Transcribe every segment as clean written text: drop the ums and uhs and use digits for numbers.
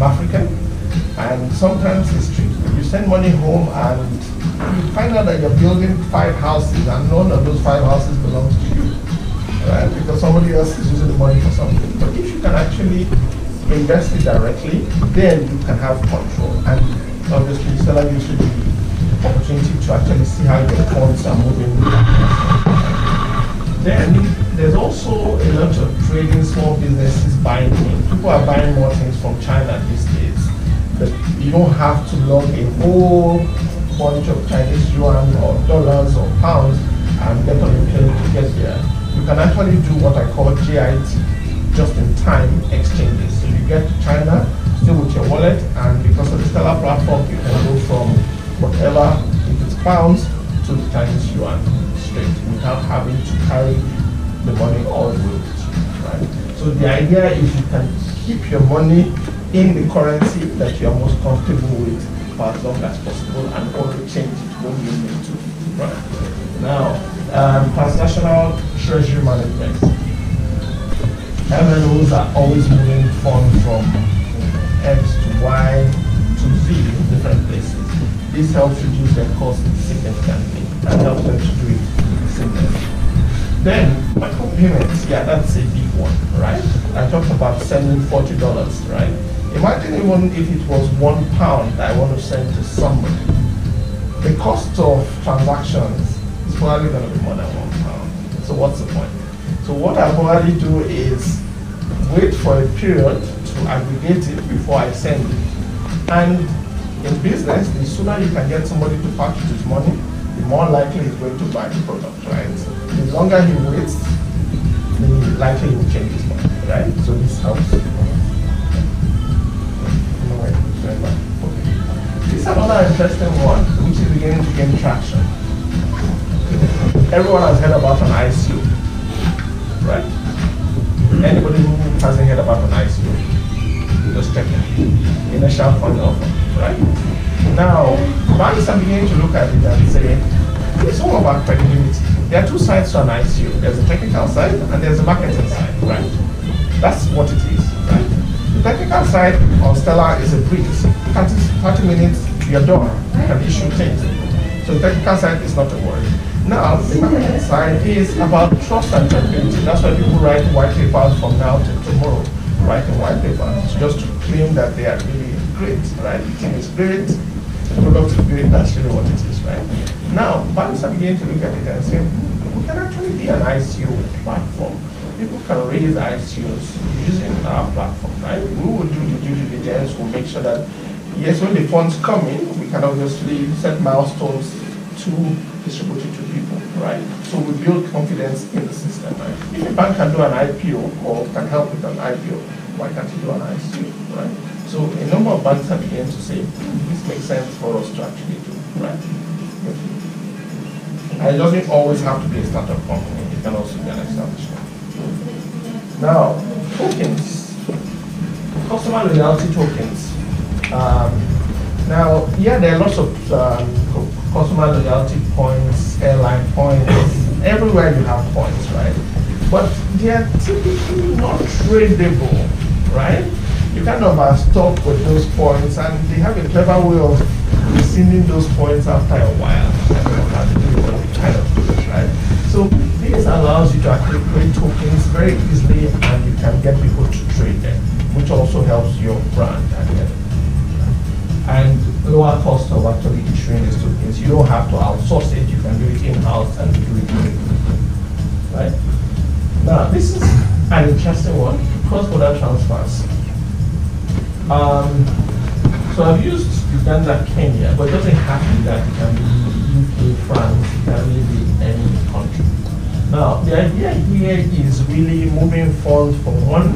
African, and sometimes it's tricky. You send money home and you find out that you're building 5 houses and none of those 5 houses belongs to you, right? Because somebody else is using the money for something. But if you can actually invest it directly, then you can have control. And obviously, Stella gives you the opportunity to actually see how your funds are moving. Then there's also a lot of trading, small businesses buying things. People are buying more things from China these days. But you don't have to log a whole bunch of Chinese yuan or dollars or pounds and get on the plane to get there. You can actually do what I call JIT, just-in-time exchanges. So you get to China, still with your wallet, and because of the Stellar platform, you can go from whatever, if it's pounds, to the Chinese yuan straight without having to carry the money all the way with you, right? So the idea is you can keep your money in the currency that you are most comfortable with for as long as possible and only change it when you need to, right? Now, transnational treasury management. MNOs are always moving funds from X to Y to Z in different places. This helps reduce their costs significantly and helps them to do it seamlessly. Then, micropayments, yeah, that's a big one, right? I talked about sending $40, right? Imagine even if it was £1 that I want to send to somebody. The cost of transactions is probably going to be more than £1. So what's the point? So what I probably do is wait for a period to aggregate it before I send it. And in business, the sooner you can get somebody to package his money, the more likely he's going to buy the product, right? The longer he waits, the likely he will change his mind, right? So this helps. This is another interesting one, which is beginning to gain traction. Everyone has heard about an ICO, right? Anybody who hasn't heard about an ICO, just check it. Initial fund offer, right? Now, banks are beginning to look at it and say, it's all about credibility. There are 2 sides to an ICO. There's a technical side and there's a marketing side, right? That's what it is, right? The technical side on Stellar is a breeze. 30 minutes, you're done. You can issue things. So the technical side is not a worry. Now, the marketing side is about trust and credibility. That's why people write white papers from now to tomorrow, writing white papers, just to claim that they are really great, right? The team is great, the product is great, that's really what it is, right? Now, banks are beginning to look at it and say, we can actually be an ICO platform. People can raise ICOs using our platform, right? We will do the due diligence, we'll make sure that, yes, when the funds come in, we can obviously set milestones to distribute it to people, right? So we build confidence in the system, right? If a bank can do an IPO or can help with an IPO, why can't you do an ICO, right? So a number of banks are beginning to say, this makes sense for us to actually do, right? And it doesn't always have to be a startup company, it can also be an establishment. Now, tokens, customer loyalty tokens. Now, yeah, there are lots of customer loyalty points, airline points, everywhere you have points, right? But they are typically not tradable, right? You kind of are stuck with those points, and they have a clever way of rescinding those points after a while. I don't know how to do it, but they kind of do it, right? So this allows you to actually create tokens very easily, and you can get people to trade them, which also helps your brand at the end. And lower cost of actually issuing these tokens. You don't have to outsource it, you can do it in-house and do it quickly, right? Now, this is an interesting one, cross-border transfers. So I've used Uganda, Kenya, but it doesn't have to be that. It can be UK, France, it can really be any country. Now, the idea here is really moving funds from one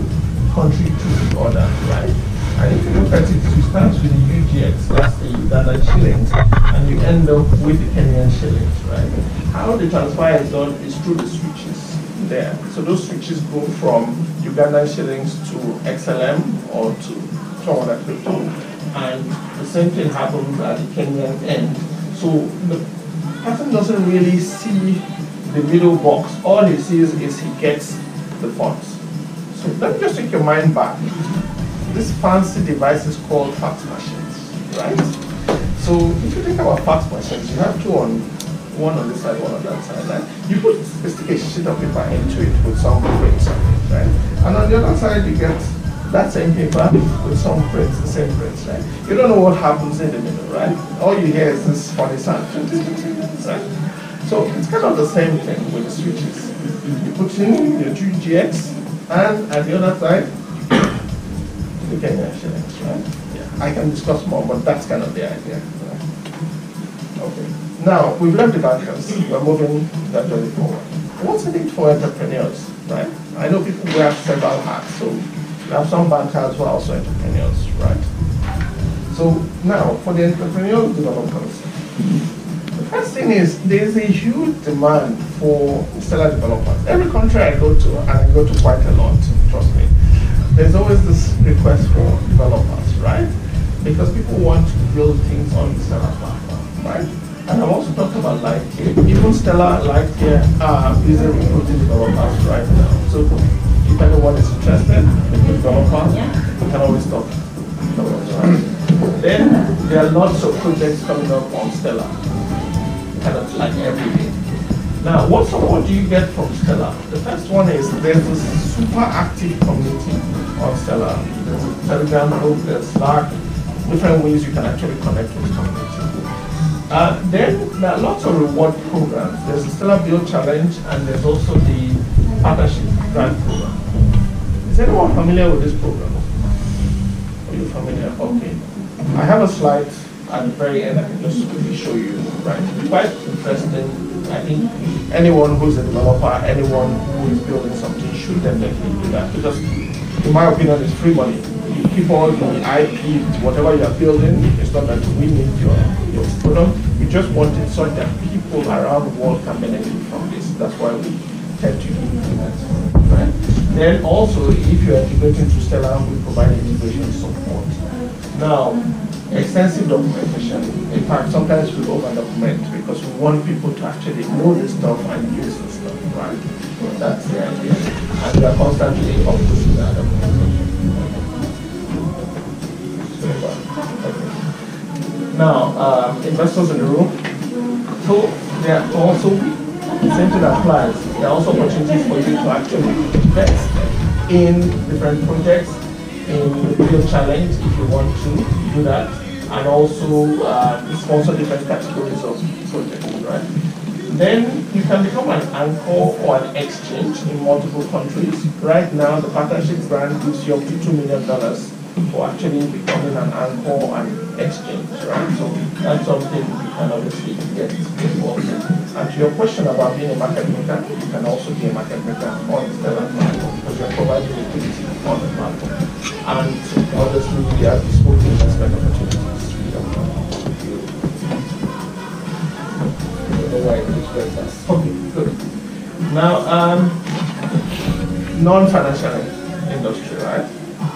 country to the other, right? And if you look at it, you start with the UGX, that's the Uganda shillings, and you end up with the Kenyan shillings, right? How the transfer is done is through the switches there. So those switches go from Ugandan shillings to XLM or to some other crypto, and the same thing happens at the Kenyan end. So the person doesn't really see the middle box. All he sees is he gets the funds. So let me just take your mind back. these fancy devices called fax machines, right? So if you think about fax machines, you have two on one on this side, one on that side, right? You put a sheet of paper into it with some prints on it, right? And on the other side, you get that same paper with some prints, the same prints, right? You don't know what happens in the middle, right? All you hear is this funny sound, right? So it's kind of the same thing with the switches. You put in your 2GX, and at the other side, you get your shillings, right? Yeah. I can discuss more, but that's kind of the idea. Right? Okay. Now, we've left the bankers. We're moving that journey forward. What's in it for entrepreneurs, right? I know people wear several hats, so we have some bankers who are also entrepreneurs, right? So now, for the entrepreneurial developers, the first thing is there's a huge demand for stellar developers. Every country I go to, and I go to quite a lot, trust me, there's always this request for developers, right? Because people want to build things on the stellar platform, right? And I've also talked about Lightyear. Even Stellar Lightyear is recruiting developers right now. So if anyone is interested in a developer, you can always talk to us, right? Then there are lots of projects coming up on Stellar, kind of like every day. Now, what support do you get from Stellar? The first one is there's a super active community on Stellar. There's a Telegram group, there's Slack, different ways you can actually connect with the community. Then there are lots of reward programs. There's the Stellar Build Challenge, and there's also the Partnership Grant Program. Is anyone familiar with this program? Are you familiar? Okay. I have a slide at the very end I can just quickly show you. Right. It's quite interesting. I think anyone who's a developer, anyone who is building something should definitely do that, because in my opinion, it's free money. You keep all the IP, whatever you are building. It's not that we need your product. We just want it so that people around the world can benefit from this. That's why we tend to do that. Right? Then also, if you are integrating to Stellar, we provide integration support. Now, extensive documentation. In fact, sometimes we over-document because we want people to actually know this stuff and use this stuff, right? So that's the idea. And we are constantly updating that documentation. Okay. Now, investors in the room. So there are also, the same thing applies. There are also opportunities for you to actually invest in different projects, in the Build Challenge if you want to do that, and also sponsor different categories of projects, right? Then you can become an anchor or an exchange in multiple countries. Right now, the partnership grant gives you up to $2 million for actually becoming an anchor and exchange, right? So that's something you can obviously get involved in. And to your question about being a market maker, you can also be a market maker on the Stellar platform because you're providing liquidity on the platform. And obviously, we have bespoke investment opportunities. Okay, good. Now, non-financial industry, right?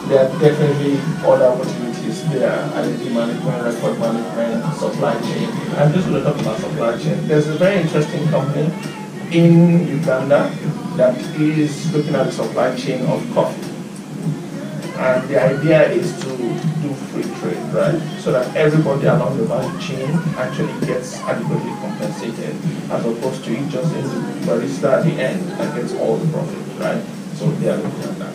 There are definitely other opportunities there: identity management, record management, supply chain. I'm just going to talk about supply chain. There's a very interesting company in Uganda that is looking at the supply chain of coffee. And the idea is to do free trade, right? So that everybody along the value chain actually gets adequately compensated, as opposed to it just in the barista at the end that gets all the profit, right? So they are looking at that.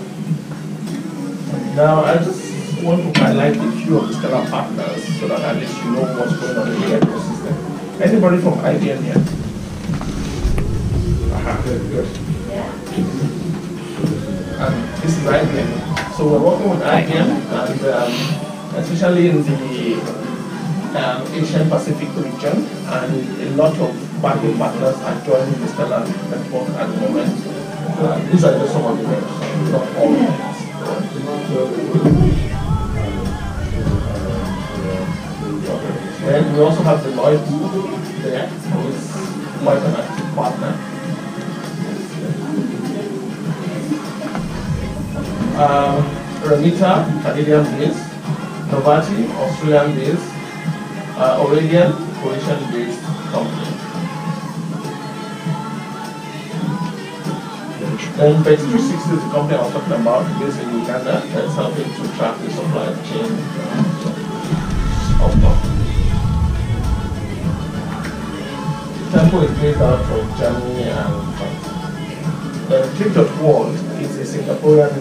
Now, I just want to highlight a few of the Stellar partners so that at least you know what's going on in the ecosystem. Anybody from IBM here? Aha, good. Yeah. And this is IBM. So we're working with IBM, and especially in the Asian Pacific region, and a lot of banking partners are joining the Stellar network at the moment. These are just some of the names, not all of them. Then we also have Deloitte there, who is quite an active partner. Remita, Canadian based, Novati, Australian based, Aurelian, Croatian based company. Then Base 360 is the company I was talking about, based in Uganda, that's helping to track the supply chain of stuff. Tempo is based out of Germany and France. Click.world is a Singaporean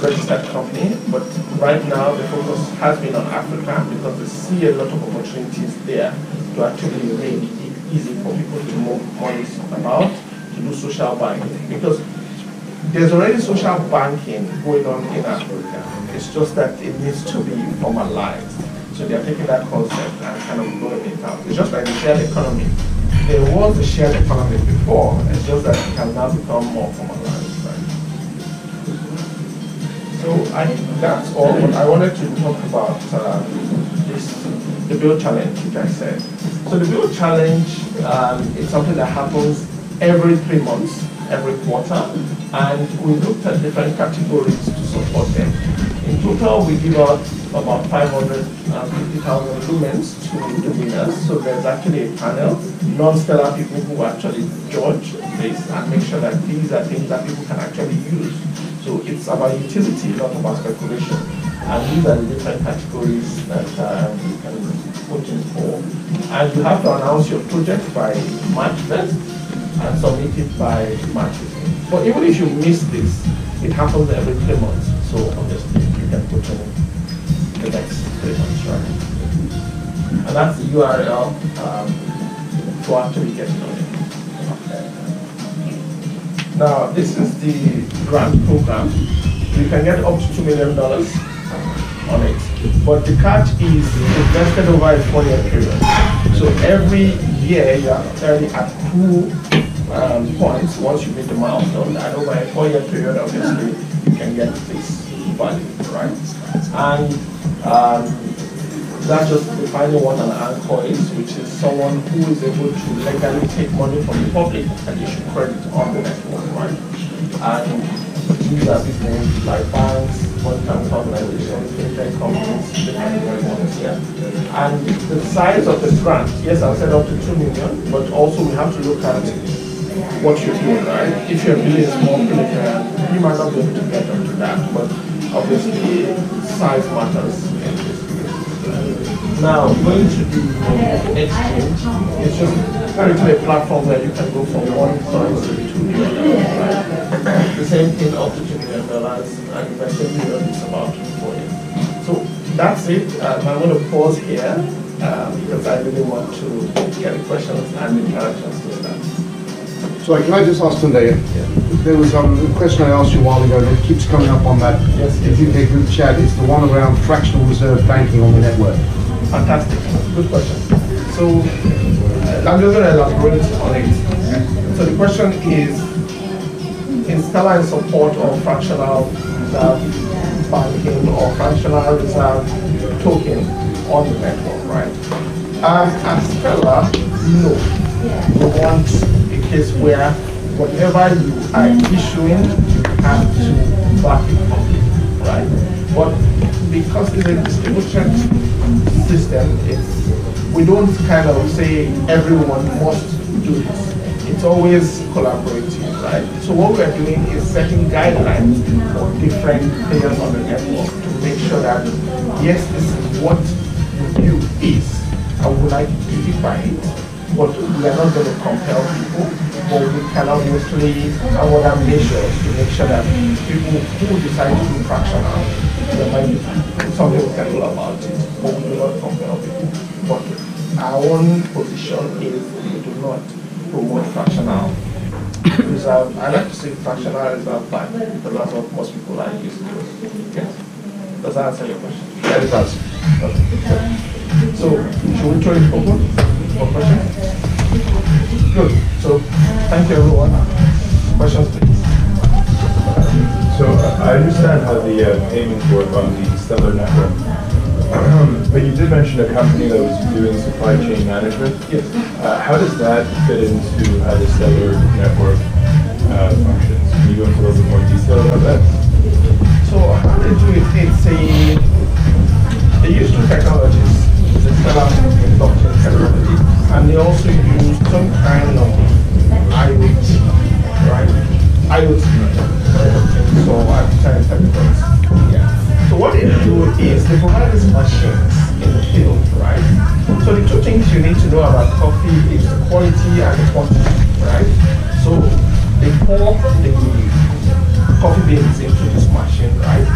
registered company, but right now the focus has been on Africa because they see a lot of opportunities there to actually make it easy for people to move money about, to do social banking. Because there's already social banking going on in Africa. It's just that it needs to be formalized. So they're taking that concept and kind of blowing it out. It's just like the shared economy. There was a shared economy before, it's just that it has now become more formalized. Right? So that's all. But I wanted to talk about the Build Challenge, which I said. So the Build Challenge is something that happens every 3 months, every quarter, and we looked at different categories to support them. In total, we give out about 550,000 lumens to the winners. So there's actually a panel, non-stellar people who actually judge this and make sure that these are things that people can actually use. So it's about utility, not about speculation. And these are the different categories that you can put in for. And you have to announce your project by March 1st and submit it by March 15th. But even if you miss this, it happens every 3 months. So obviously you can put in the next 3 months, right? And that's the URL to actually get on it. Now, this is the grant program. You can get up to $2 million on it. But the catch is invested over a 4-year period. So every year you are earning at 2 points once you meet the milestone. And over a 4-year period, obviously, you can get this value, right? And that's just defining what an anchor is, which is someone who is able to legally take money from the public and issue credit on the network, right? And these are big names like banks, one-time organizations, fintech companies, different ones here. And the size of the grant, yes, I said up to 2 million, but also we have to look at what you're doing, right? If you're really a small player, you might not be able to get onto that, but obviously size matters in this. Now, going to the exchange, it's just currently a platform where you can go from one currency to the other, right? The same thing up to $2 million, and investing million is about 4 years. So that's it. I'm going to pause here because I really want to get the questions and the interactions to start. Sorry, can I just ask Tunde? Yeah. There was a question I asked you a while ago that keeps coming up on that UK group chat. It's the one around fractional reserve banking on the network. Fantastic. Good question. So I'm just going to elaborate on it. So the question is Stellar in support of fractional reserve banking or fractional reserve token on the network, right? At Stellar, no. We want a case where whatever you are issuing, you have to back it completely, right? But because it's a distributed system, we don't kind of say everyone must do this. It's always collaborative, right? So what we're doing is setting guidelines for different players on the network to make sure that, yes, this is what the view is. I would like to unify it, but we are not going to compel people, but we can obviously have other measures to make sure that people who decide to do fractional, there might be something we can do about it, but we do not compel people. But our own position is we do not promote fractional reserve. I like to say fractional reserve bank because that's what most people are used to. Yes. Does that answer your question? Yeah, it does. Okay. So, should we throw it open for questions? Good. So, thank you everyone. Questions, please. So, I understand how the payments work on the Stellar network. But you did mention a company that was doing supply chain management. Yes. How does that fit into how the Stellar network functions? Can you go into a little bit more detail about that? So how they do it, they use two technologies, the Stellar blockchain technology, and they also use some kind of IoT, right? IoT. machines in the field, right? So the two things you need to know about coffee is the quality and the quantity, right? So they pour the coffee beans into this machine, right?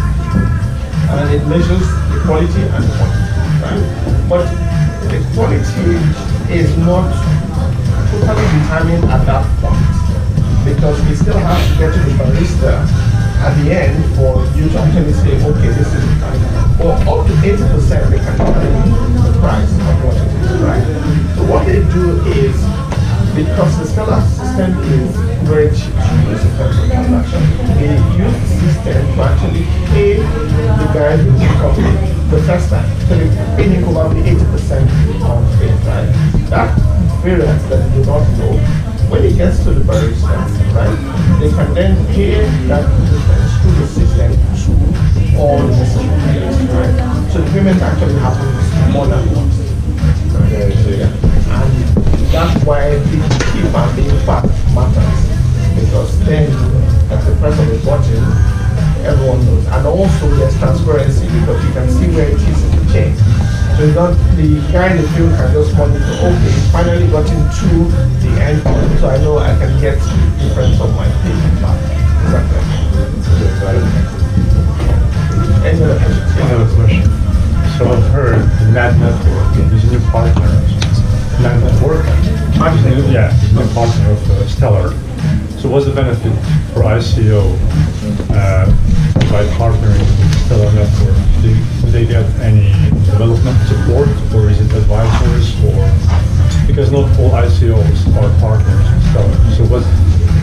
And it measures the quality and the quantity, right? But the quality is not totally determined at that point, because we still have to get to the barista at the end for you to actually say, okay, this is the kind. Or up to 80% they can determine the price of what it is, right? So what they do is, because the Stellar system is very cheap to use in terms of transaction, they use the system to actually pay the guy who took coffee the first time. So they pay him probably 80% on fee, right? That variance that they do not know, when it gets to the barista, right, they can then pay that difference through the system to all the necessary players, right? So the payment actually happens more than once. Right? Yeah. And that's why people keep on being fast matters, because then at the price of the button, everyone knows. And also there's transparency, because you can see where it is in the chain. So it's not the guy in the field can just monitor, okay, finally gotten to the end point, so I know I can get the difference of my payment back. Exactly. Any other questions? I have a question. So I've heard the Mad Network is a new partner. Mad Network? Yeah, it's a new partner of Stellar. So what's the benefit for ICO by partnering with Stellar Network? Do they get any development support, or is it advisors, or because not all ICOs are partners with Stellar? So what,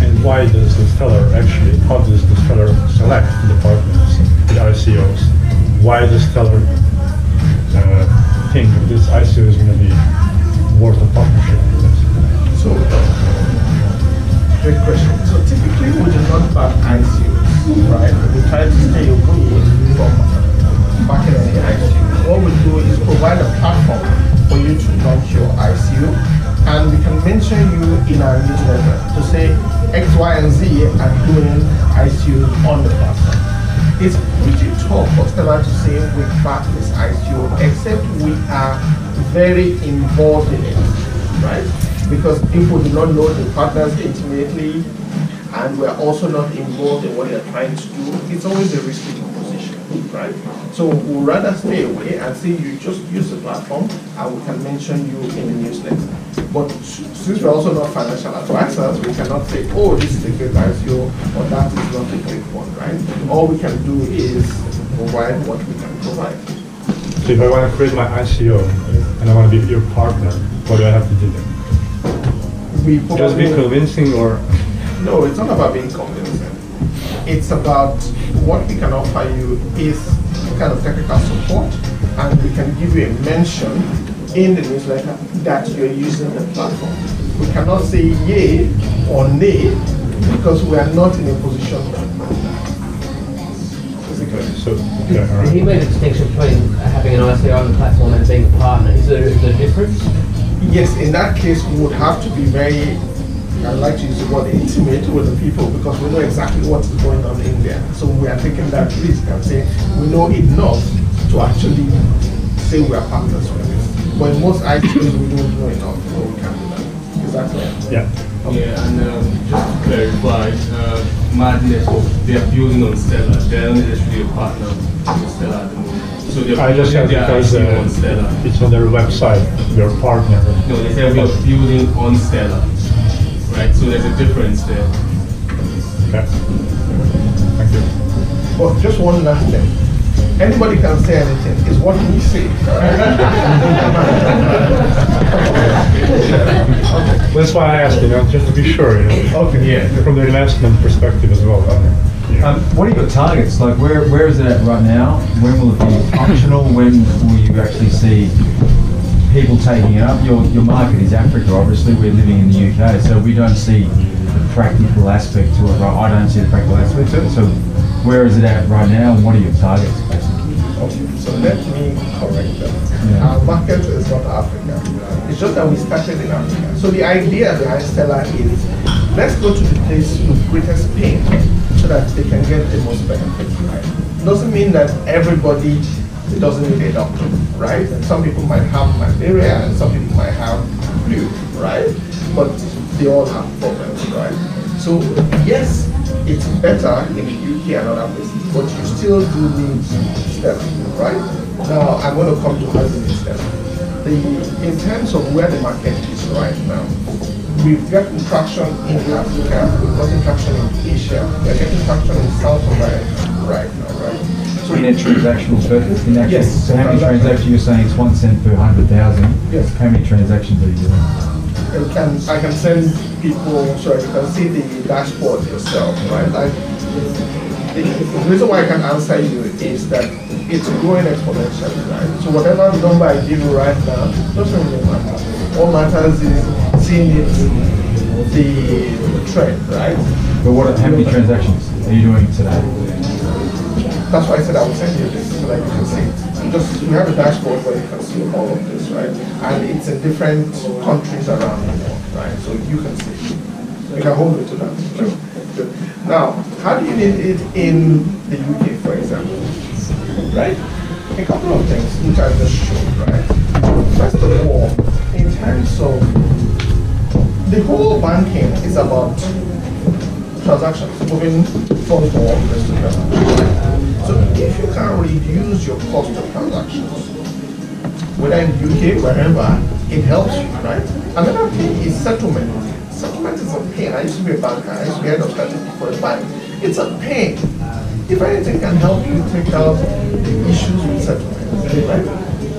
and why does the Stellar actually, how does the Stellar select the partners, the ICOs? Why does Stellar think that this ICO is going to be worth a partnership with this? So, great question. So typically we do not back ICOs, right? We try to stay away from backing any ICO. What we do is provide a platform for you to launch your ICO, and we can mention you in our newsletter to say X, Y, and Z are doing ICOs on the platform. It's pretty tough for Stellar to say we back this ICO, except we are very involved in it, right? Because people do not know the partners intimately, and we're also not involved in what they're trying to do. It's always a risky proposition, right? So we'd rather stay away and say you just use the platform and we can mention you in the newsletter. But since we're also not financial advisors, we cannot say, oh, this is a great ICO or that is not a great one, right? All we can do is provide what we can provide. So if I want to create my ICO and I want to be your partner, what do I have to do then? Just be convincing, or? No, it's not about being convincing. It's about what we can offer you is kind of technical support, and we can give you a mention in the newsletter that you're using the platform. We cannot say yay or nay because we are not in a position to do that. So, okay, all right. He made a distinction between having an ICO on the platform and being a partner. Is there a difference? Yes, in that case, we would have to be very, I'd like to use the word intimate with the people, because we know exactly what is going on in there. So we are taking that risk and saying we know enough to actually say we are partners with this. But in most ICOs, we don't know enough, so we can't do that. Is that clear? Yeah. Yeah, and just to clarify, Madness, they are building on Stellar. They're not actually a partner with Stellar at the moment. So I just said because it's on their website, their partner. No, they said we are building on Stellar, right? So there's a difference there. Okay. Thank you. But just one last thing. Anybody can say anything. It's what we say. That's why I asked, just to be sure, Okay, yeah. From the investment perspective as well. What are your targets? Like, where is it at right now? When will it be functional? When will you actually see people taking it up? Your market is Africa, obviously. We're living in the UK, so we don't see the practical aspect to it. I don't see the practical aspect to it. So where is it at right now, and what are your targets, basically? Okay, so let me correct that. Yeah. Our market is not Africa. It's just that we started in Africa. So the idea behind Stellar is, let's go to the place with greatest pain so that they can get the most benefit, right? Doesn't mean that everybody it doesn't need a doctor, right? And some people might have malaria and some people might have flu, right? But they all have problems, right? So yes, it's better in the UK and other places, but you still do need Stella, right? Now I'm going to come to how you need Stella. In terms of where the market is right now, we've gotten traction in Africa, we've gotten traction in Asia, we're getting traction in South America right now, right? So in a transactional purpose? In actual, yes. So how many transactions, you're saying it's 1 cent per 100,000? Yes. How many transactions are you doing? I can send people, so you can see the dashboard yourself, right? Like, the reason why I can answer you is that it's growing exponentially, right? So whatever number I give you right now doesn't really matter. All matters is seeing it, the trend, right? But how many transactions are you doing today? That's why I said I will send you this so that you can see it. We have a dashboard where you can see all of this, right? And it's in different countries around the world, right? So you can see it. You can hold me to that. Sure. Good. Now, how do you need it in the UK, for example? Right? A couple of things which I just showed, right? First of all, in terms of the whole banking is about transactions, moving funds from one place to another. So if you can reduce your cost of transactions, whether in the UK, wherever, it helps you, right? Another thing is settlement. Settlement is a pain. I used to be a banker. I used to be head of strategy for a bank. It's a pain. If anything can help you take out the issues with settlement, right?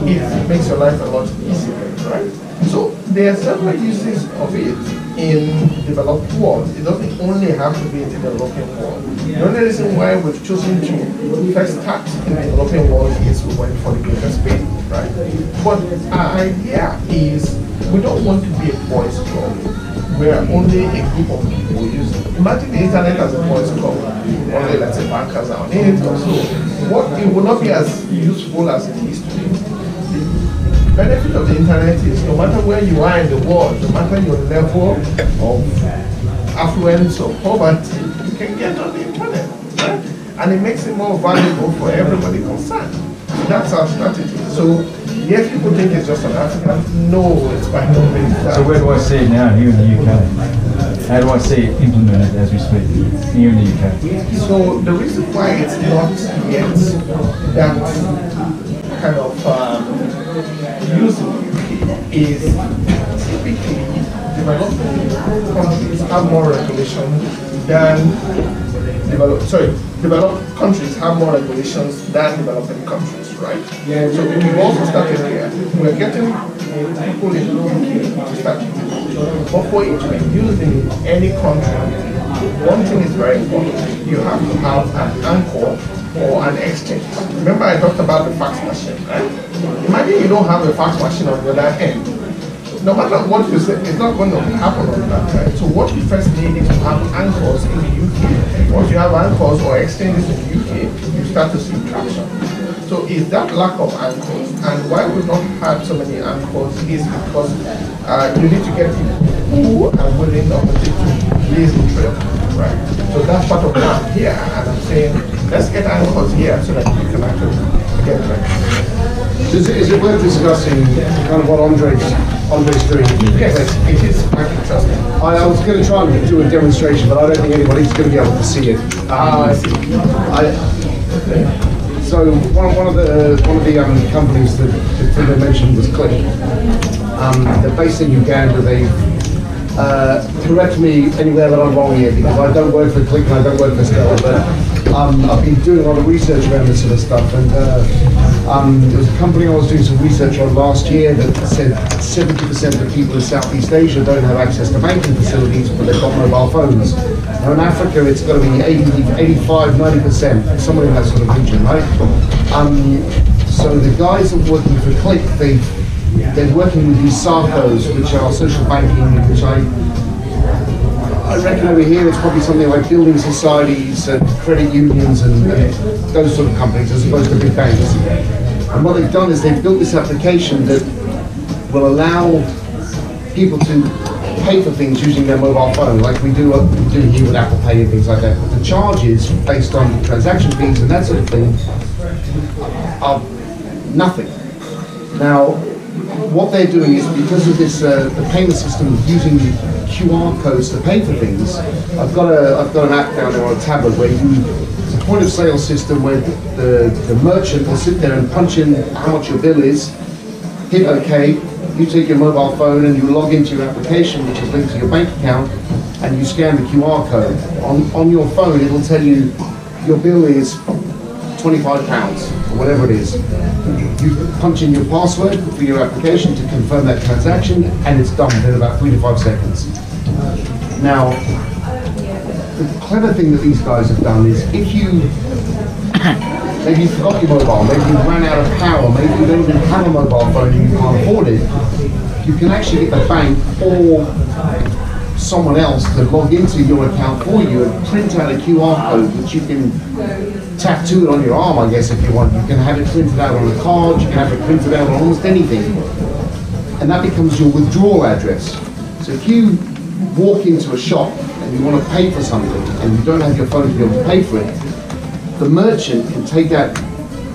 It makes your life a lot easier, right? So there are several uses of it in developed world. It doesn't only have to be in the developing world. The only reason why we've chosen to first start in the developing world is we went for the greatest pain, right? But our idea is we don't want to be a boys club where only a group of people use it. Imagine the internet as a boys club. Only, let's say, bankers are on it or so. It will not be as useful as it is today. The benefit of the internet is no matter where you are in the world, no matter your level of affluence or poverty, you can get on the internet, right? And it makes it more valuable for everybody concerned. So that's our strategy. So yes, people think it's just an African. No, it's by no means that. So where do I see it now here in the UK? How do I see it implemented as we speak here in the UK? So the reason why it's not yet that kind of used in the UK is typically developing countries have more regulation than developed countries have more regulations than developing countries, right? So we've also started here. We're getting people in the UK to start using it. But for it to be used in any country, one thing is very important. You have to have an anchor or an exchange. Remember I talked about the fax machine, right? Imagine you don't have a fax machine on the other end. No matter what you say, it's not going to happen on that, right? So what you first need is to have anchors in the UK. Once you have anchors or exchanges in the UK, you start to see traction. So is that lack of anchors, and why we've not had so many anchors is because you need to get people who are willing to blaze the trail, right? So that's part of what I'm here, and I'm saying, let's get anchors here so that we can actually get it. Is it worth discussing kind of what Andre's doing? Yes, it is quite interesting. I was going to try and do a demonstration, but I don't think anybody's going to be able to see it. I see. So one of the companies that Tinder mentioned was Click. They're based in Uganda. They correct me anywhere that I'm wrong here, because I don't work for Click and I don't work for Stella, but I've been doing a lot of research around this sort of stuff, and there was a company I was doing some research on last year that said 70% of the people in Southeast Asia don't have access to banking facilities, but they've got mobile phones. Now in Africa, it's got to be 85, 90%, somewhere in that sort of region, right? So the guys that are working for Click, they're working with these SARCOs, which are social banking, which I reckon over here it's probably something like building societies and credit unions and those sort of companies, as opposed to big banks. And what they've done is they've built this application that will allow people to pay for things using their mobile phone, like we do here with Apple Pay and things like that. But the charges based on transaction fees and that sort of thing are Nothing. Now, what they're doing is, because of this, the payment system using QR codes to pay for things, I've got an app down there on a tablet where it's a point of sale system where the merchant will sit there and punch in how much your bill is, hit OK, you take your mobile phone and you log into your application, which is linked to your bank account, and you scan the QR code. On your phone, it'll tell you your bill is £25, or whatever it is. You punch in your password for your application to confirm that transaction, and it's done within about 3 to 5 seconds. Now, the clever thing that these guys have done is, if you maybe you forgot your mobile, maybe you ran out of power, maybe you don't even have a mobile phone and you can't afford it, you can actually get the bank or someone else to log into your account for you and print out a QR code, which you can tattoo it on your arm, I guess, if you want. You can have it printed out on a card, you can have it printed out on almost anything. And that becomes your withdrawal address. So if you walk into a shop and you want to pay for something and you don't have your phone to be able to pay for it, the merchant can take that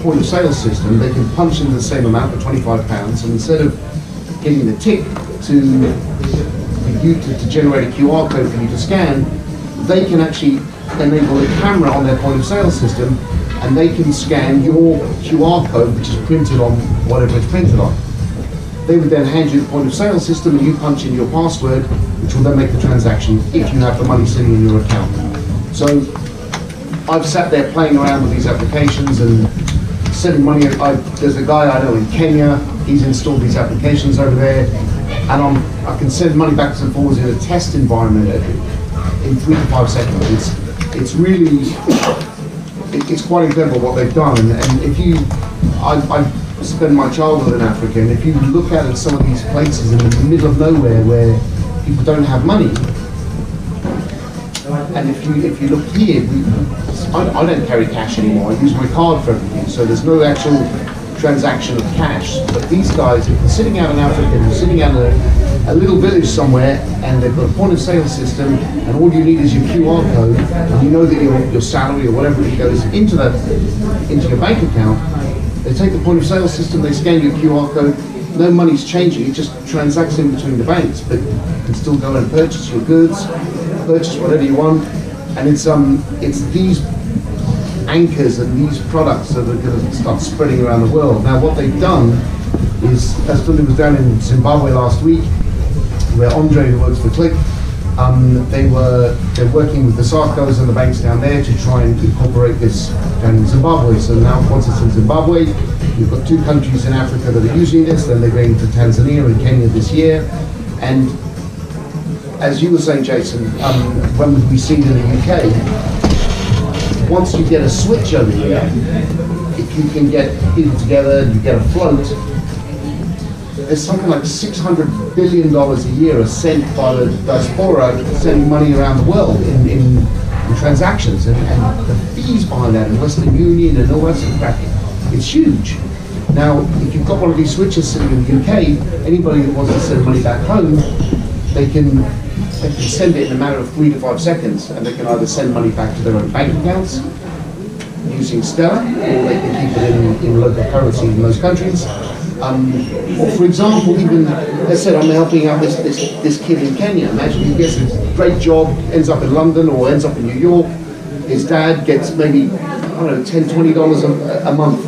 point of sale system, they can punch in the same amount for £25, and instead of getting the tick to generate a QR code for you to scan, they can actually enable a camera on their point of sale system, and they can scan your QR code, which is printed on whatever it's printed on. They would then hand you the point of sale system, and you punch in your password, which will then make the transaction if you have the money sitting in your account. So I've sat there playing around with these applications and sending money. There's a guy I know in Kenya, he's installed these applications over there, and I can send money backwards and forwards in a test environment in 3 to 5 seconds. It's really, it's quite incredible what they've done. And if you, I spent my childhood in Africa, and if you look at some of these places in the middle of nowhere where people don't have money, and if you look here, I don't carry cash anymore. I use my card for everything, so there's no actual transaction of cash. But these guys, if they're sitting out in Africa, they're sitting out in a little village somewhere, and they've got a point of sale system, and all you need is your QR code, and you know that your salary or whatever it goes into your bank account. They take the point of sale system, they scan your QR code, no money's changing, it just transacts in between the banks, but you can still go and purchase your goods, purchase whatever you want, and it's these anchors and these products that are going to start spreading around the world. Now what they've done is, as Philly was down in Zimbabwe last week, where Andre, who works for Click, they're working with the SARCOs and the banks down there to try and incorporate this down in Zimbabwe. So now once it's in Zimbabwe, we've got 2 countries in Africa that are using this, then they're going to Tanzania and Kenya this year. And as you were saying, Jason, when we see it in the UK, once you get a switch over here, if you can get people together and you get a float, there's something like $600 billion a year are sent by the diaspora sending money around the world in transactions, and the fees behind that, and Western Union and all that sort of crap, it's huge. Now, if you've got one of these switches sitting in the UK, anybody that wants to send money back home, they can send it in a matter of 3 to 5 seconds, and they can either send money back to their own bank accounts using Stellar, or they can keep it in local currency in those countries. Or for example, even, as I said, I'm helping out this kid in Kenya. Imagine he gets a great job, ends up in London or ends up in New York. His dad gets maybe, I don't know, $10, $20 a month.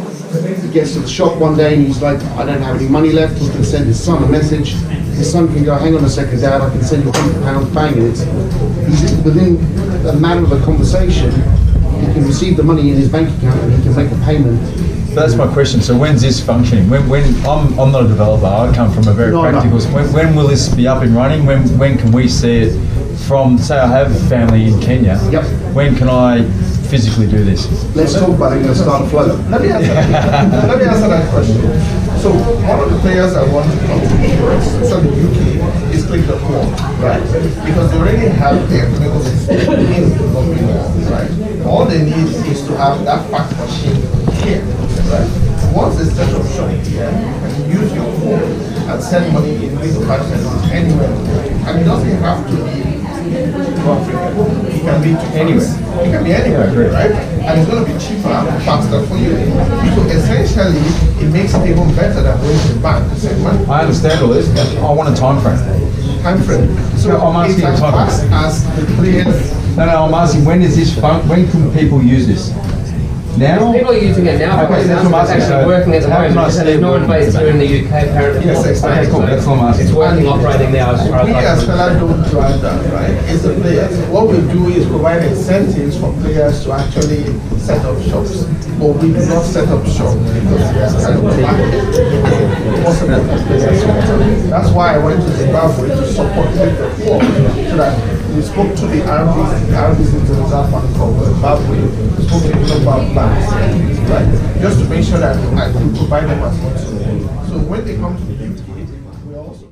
He gets to the shop one day and he's like, I don't have any money left. He can send his son a message. His son can go, hang on a second, Dad, I can send you £100, bang, and he's within a matter of a conversation, he can receive the money in his bank account and he can make a payment. That's my question. So when's this functioning? When I'm not a developer. I come from a very practical. No. When will this be up and running? When can we see it? From, say, I have family in Kenya. Yep. When can I physically do this? Let's talk about it. We're going to start a flow. Let me answer that question. So one of the players I want to talk to first, so the UK, is Click.com, right? Because they already have their clinical system in Lumens, right? All they need is to have that fax machine here, right? Once they set up shop here, you can use your phone and send money in 3 to 5 seconds anywhere. And it doesn't have to be go Africa. It can be to anywhere. It can be anywhere, right? And it's going to be cheaper and faster for you. So essentially, it makes it even better than going to the bank to send money. I understand all this. I want a time frame. Time frame. So No, I'm asking it's as a time fast as the players. No, I'm asking, when is this when can people use this? Now? People are using it now, Okay, because that's what I'm it's asking. actually So working at the how can moment. I It's see it not working? based here in the UK apparently. Yes, exactly. Okay, cool. That's what I'm asking. It's working, operating now as far as We I as can Stella don't drive that, right? It's the players. What we do is provide incentives for players to actually set up shops. But we do not set up shop because there's kind of a lack of possible for players. That's why I went to Zimbabwe to support the poor, so that we spoke to the RBs in the Reserve Bank of Zimbabwe, we spoke to the global banks, right? Just to make sure that I could provide them as much. So when they come to the UK, we also